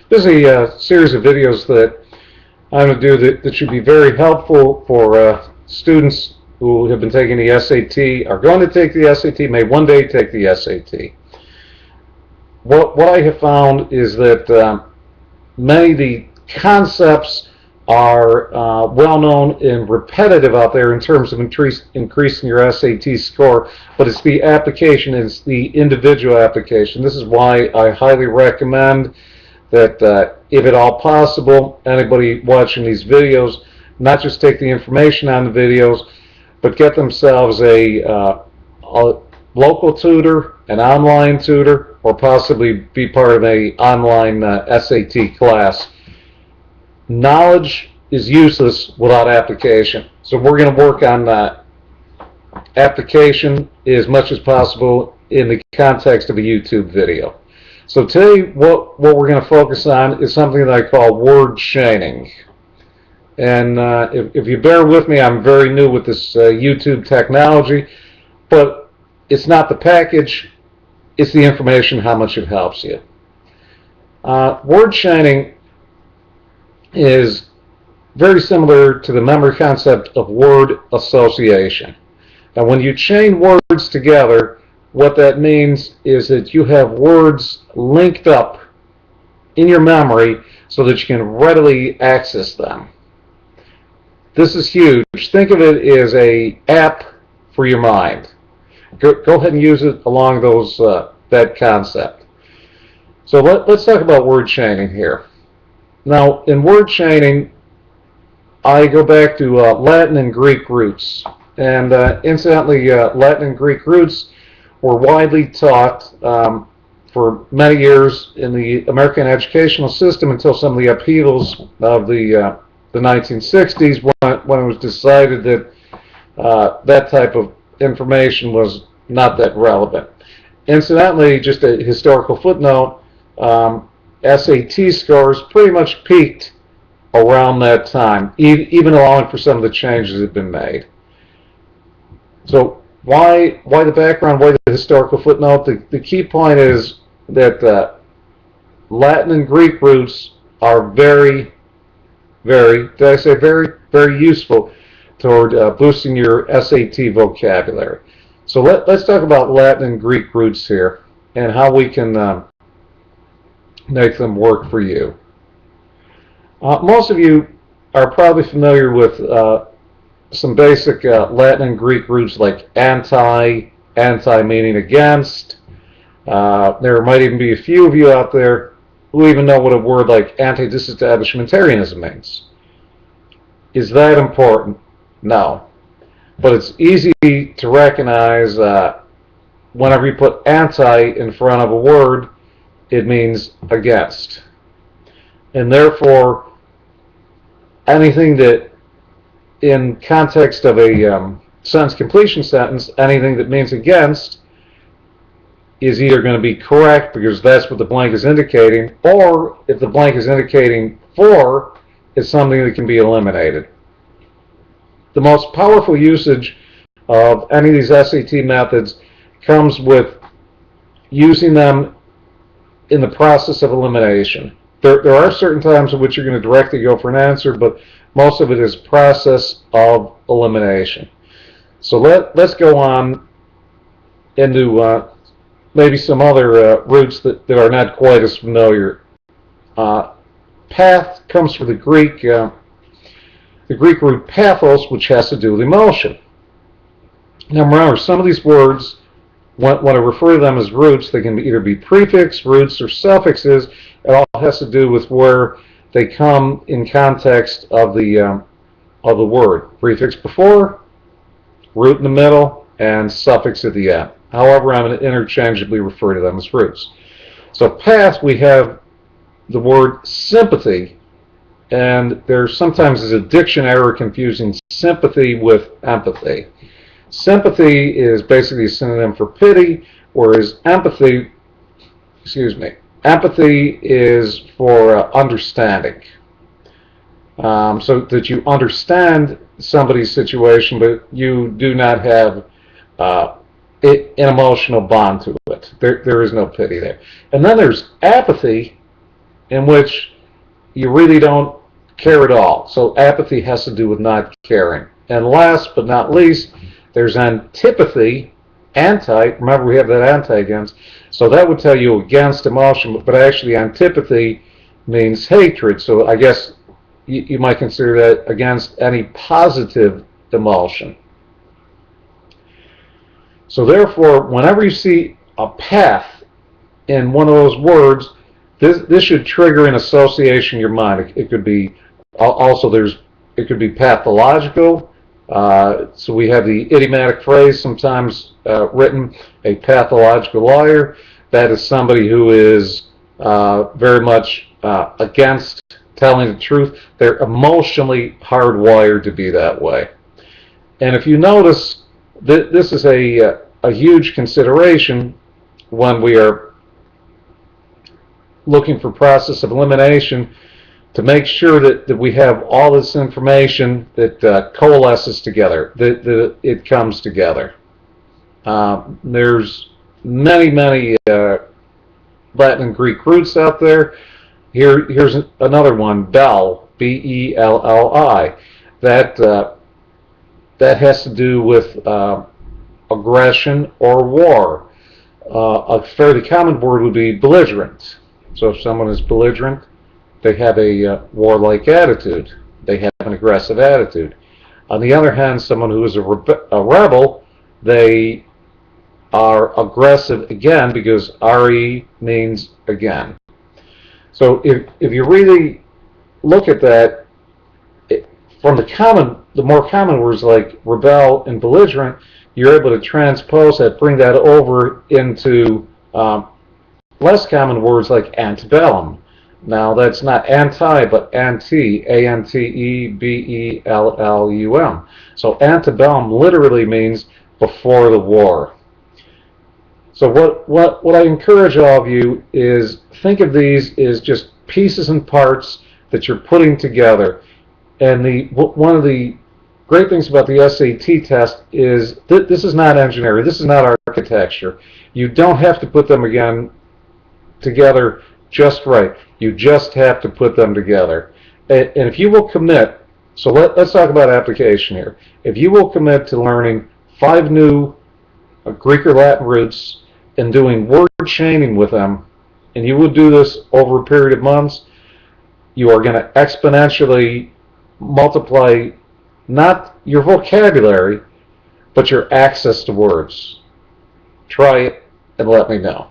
This is a series of videos that I'm going to do that should be very helpful for students who have been taking the SAT, are going to take the SAT, may one day take the SAT. What I have found is that many of the concepts are well known and repetitive out there in terms of increasing your SAT score, but it's the application, it's the individual application. This is why I highly recommend that if at all possible, anybody watching these videos, not just take the information on the videos, but get themselves a local tutor, an online tutor, or possibly be part of an online SAT class. Knowledge is useless without application. So we're going to work on application as much as possible in the context of a YouTube video. So today what we're going to focus on is something that I call word chaining. And if you bear with me, I'm very new with this YouTube technology, but it's not the package, it's the information, how much it helps you. Word chaining is very similar to the memory concept of word association. Now, when you chain words together, what that means is that you have words linked up in your memory so that you can readily access them. This is huge. Think of it as an app for your mind. Go ahead and use it along that concept. So let's talk about word chaining here. Now, in word chaining, I go back to Latin and Greek roots. And incidentally, Latin and Greek roots were widely taught for many years in the American educational system until some of the upheavals of the 1960s, when it was decided that that type of information was not that relevant. Incidentally, just a historical footnote, SAT scores pretty much peaked around that time, even allowing for some of the changes that have been made. So why the background, why the historical footnote? The key point is that Latin and Greek roots are very, did I say very, very useful toward boosting your SAT vocabulary. So let's talk about Latin and Greek roots here and how we can make them work for you. Most of you are probably familiar with some basic Latin and Greek roots like anti meaning against. There might even be a few of you out there who even know what a word like anti-disestablishmentarianism means. Is that important? No. But it's easy to recognize whenever you put anti in front of a word, it means against. And therefore, anything that, in context of a sentence completion sentence, anything that means against is either going to be correct because that's what the blank is indicating, or if the blank is indicating for, it's something that can be eliminated. The most powerful usage of any of these SAT methods comes with using them in the process of elimination. There are certain times in which you're going to directly go for an answer, but most of it is process of elimination. So let's go on into maybe some other roots that are not quite as familiar. Path comes from the Greek root pathos, which has to do with emotion. Now remember, some of these words, when I refer to them as roots, they can either be prefix, roots, or suffixes. It all has to do with where they come in context of the word. Prefix before, root in the middle, and suffix at the end. However, I'm going to interchangeably refer to them as roots. So path, we have the word sympathy, and there sometimes is a diction error confusing sympathy with empathy. Sympathy is basically a synonym for pity, whereas empathy is for understanding. So that you understand somebody's situation, but you do not have an emotional bond to it. There is no pity there. And then there's apathy, in which you really don't care at all. So apathy has to do with not caring. And last but not least, there's antipathy, anti. Remember, we have that anti against. So that would tell you against emotion, but actually antipathy means hatred. So I guess you might consider that against any positive emotion. So therefore, whenever you see a path in one of those words, this should trigger an association in your mind. It could be also it could be pathological. So we have the idiomatic phrase sometimes written, a pathological liar. That is somebody who is very much against telling the truth. They're emotionally hardwired to be that way. And if you notice, this is a huge consideration when we are looking for process of elimination, to make sure that we have all this information that coalesces together, that it comes together. There's many Latin and Greek roots out there. Here's another one, Bell, B-E-L-L-I. That has to do with aggression or war. A fairly common word would be belligerent. So if someone is belligerent, they have a warlike attitude. They have an aggressive attitude. On the other hand, someone who is a rebel, they are aggressive again, because RE means again. So if you really look at that, from the more common words like rebel and belligerent, you're able to transpose that, bring that over into less common words like antebellum. Now that's not anti, but ante, A-N-T-E-B-E-L-L-U-M. So antebellum literally means before the war. So what I encourage all of you is, think of these as just pieces and parts that you're putting together. And one of the great things about the SAT test is this is not engineering, this is not architecture. You don't have to put them again together just right. You just have to put them together. And if you will commit, so let's talk about application here. If you will commit to learning 5 new Greek or Latin roots and doing word chaining with them, and you will do this over a period of months, you are going to exponentially multiply not your vocabulary, but your access to words. Try it and let me know.